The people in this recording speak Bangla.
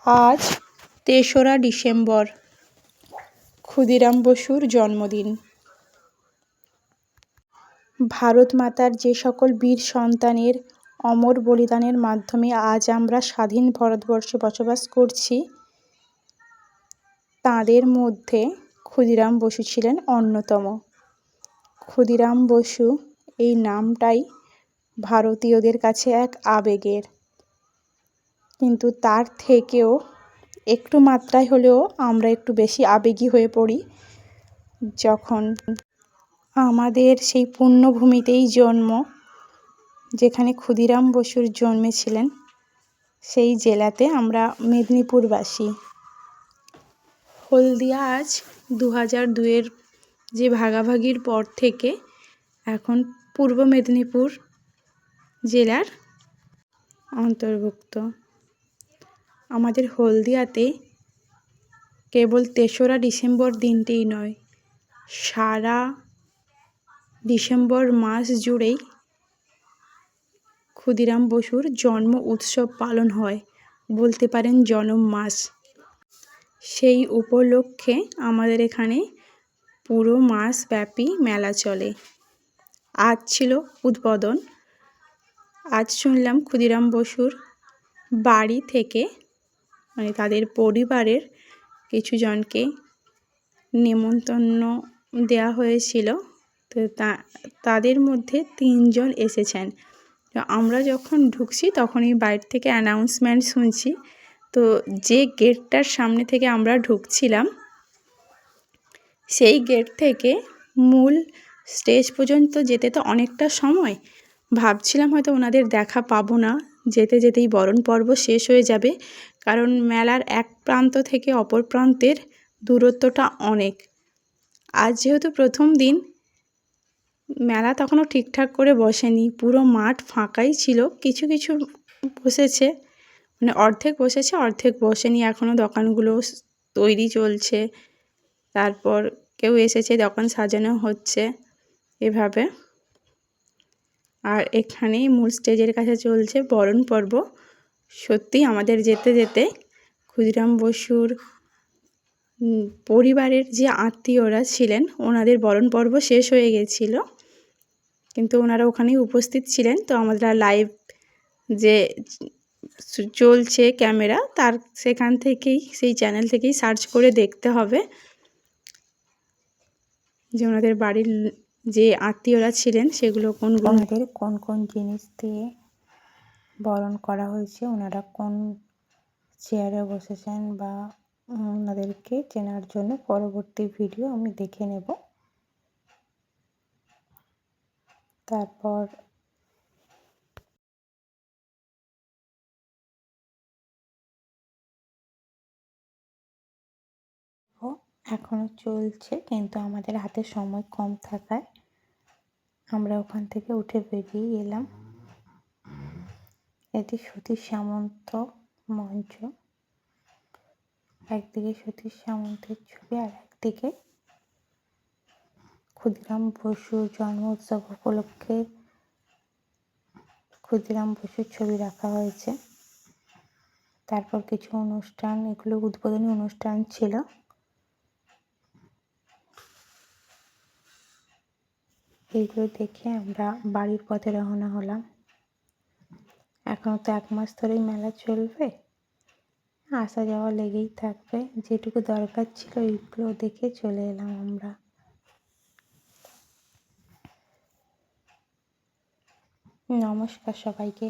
আজ ৩রা ডিসেম্বর, ক্ষুদিরাম বসুর জন্মদিন। ভারত মাতার যে সকল বীর সন্তানের অমর বলিদানের মাধ্যমে আজ আমরা স্বাধীন ভারতবর্ষে বসবাস করছি, তাঁদের মধ্যে ক্ষুদিরাম বসু ছিলেন অন্যতম। ক্ষুদিরাম বসু এই নামটাই ভারতীয়দের কাছে এক আবেগের, কিন্তু তার থেকেও একটু মাত্রায় হলেও আমরা একটু বেশি আবেগী হয়ে পড়ি যখন আমাদের সেই পুণ্যভূমিতেই জন্ম, যেখানে ক্ষুদিরাম বসুর জন্মেছিলেন, সেই জেলাতে আমরা মেদিনীপুরবাসী। হলদিয়া আজ 2002-এর যে ভাগাভাগির পর থেকে এখন পূর্ব মেদিনীপুর জেলার অন্তর্ভুক্ত। আমাদের হলদিয়াতে কেবল ৩রা ডিসেম্বর দিনটিই নয়, সারা ডিসেম্বর মাস জুড়েই ক্ষুদিরাম বসুর জন্ম উৎসব পালন হয়, বলতে পারেন জনম মাস। সেই উপলক্ষে আমাদের এখানে পুরো মাসব্যাপী মেলা চলে। আজ ছিল উদ্বোধন। আজ শুনলাম ক্ষুদিরাম বসুর বাড়ি থেকে, মানে তাদের পরিবারের কিছু জনকে নেমন্তন্ন দেওয়া হয়েছিল, তো তাদের মধ্যে 3 জন এসেছেন। তো আমরা যখন ঢুকছি তখনই বাইরে থেকে অ্যানাউন্সমেন্ট শুনছি। তো যে গেটটার সামনে থেকে আমরা ঢুকছিলাম, সেই গেট থেকে মূল স্টেজ পর্যন্ত যেতে তো অনেকটা সময়। ভাবছিলাম হয়তো ওনাদের দেখা পাবো না, যেতে যেতেই বরণ পর্ব শেষ হয়ে যাবে, কারণ মেলার এক প্রান্ত থেকে অপর প্রান্তের দূরত্বটা অনেক। আজ যেহেতু প্রথম দিন, মেলা তখনও ঠিকঠাক করে বসেনি, পুরো মাঠ ফাঁকাই ছিল। কিছু কিছু বসেছে, মানে অর্ধেক বসেছে, অর্ধেক বসেনি এখনও। দোকানগুলো তৈরি চলছে, তারপর কেউ এসেছে, দোকান সাজানো হচ্ছে, এভাবে। আর এখানেই মূল স্টেজের কাছে চলছে বরণ পর্ব। সত্যি আমাদের যেতে যেতে ক্ষুদিরাম বসুর পরিবারের যে আত্মীয়রা ছিলেন, ওনাদের বরণ পর্ব শেষ হয়ে গেছিল, কিন্তু ওনারা ওখানেই উপস্থিত ছিলেন। তো আমরা লাইভ যে চলছে ক্যামেরা, সেখান থেকেই, সেই চ্যানেল থেকেই সার্চ করে দেখতে হবে যে ওনাদের বাড়ির যে আত্মীয়রা ছিলেন সেগুলো ওনাদের কোন কোন জিনিস দিয়ে বরণ করা হয়েছে, ওনারা কোন চেয়ারে বসেছেন, বা ওনাদেরকে চেনার জন্য পরবর্তী ভিডিও আমি দেখে নেব। তারপর এখনো চলছে, কিন্তু আমাদের হাতে সময় কম থাকায় আমরা ওখান থেকে উঠে বেরিয়ে এলাম। এটি সতীশ সামন্ত মঞ্চ। একদিকে সতীশ সামন্তের ছবি, আর একদিকে ক্ষুদিরাম বসুর জন্ম উৎসব উপলক্ষে ক্ষুদিরাম বসুর ছবি রাখা হয়েছে। তারপর কিছু অনুষ্ঠান, এগুলো উদ্বোধনী অনুষ্ঠান ছিল। এইগুলো দেখে আমরা বাড়ির পথে রওনা হলাম। এখনও তো 1 মাস ধরেই মেলা চলবে, আসা যাওয়া লেগেই থাকবে। যেটুকু দরকার ছিল এইগুলো দেখে চলে এলাম আমরা। নমস্কার সবাইকে।